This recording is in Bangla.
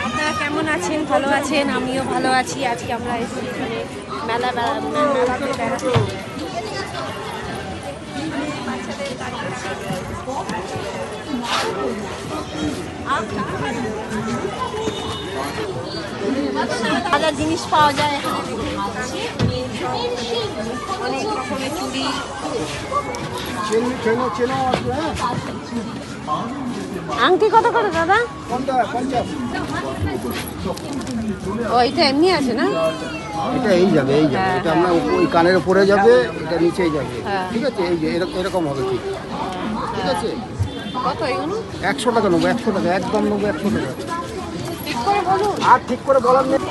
আপনারা কেমন আছেন? ভালো আছেন? আমিও ভালো আছি। আজকে আমরা এসেছি এখানে মেলাতে বেড়াতে। বাচ্চাদের গাড়ি আছে, হাজার জিনিস পাওয়া যায় এখানে। অনেক রকমের চুড়ি। আংটি কত করে দাদা? ও এটা এমনি আছে না? এটা এই যাবে, এই যাবে, এটা আমরা ওই কানের উপরে যাবে, এটা নিচেই যাবে, ঠিক আছে? এই যে এরকম হবে, ঠিক ঠিক আছে? কত এগুলো? 100 টাকা নেবো, 100 টাকা একদম নেবো, 100 টাকা। ঠিক করে বলুন। আর ঠিক করে বলার নেই।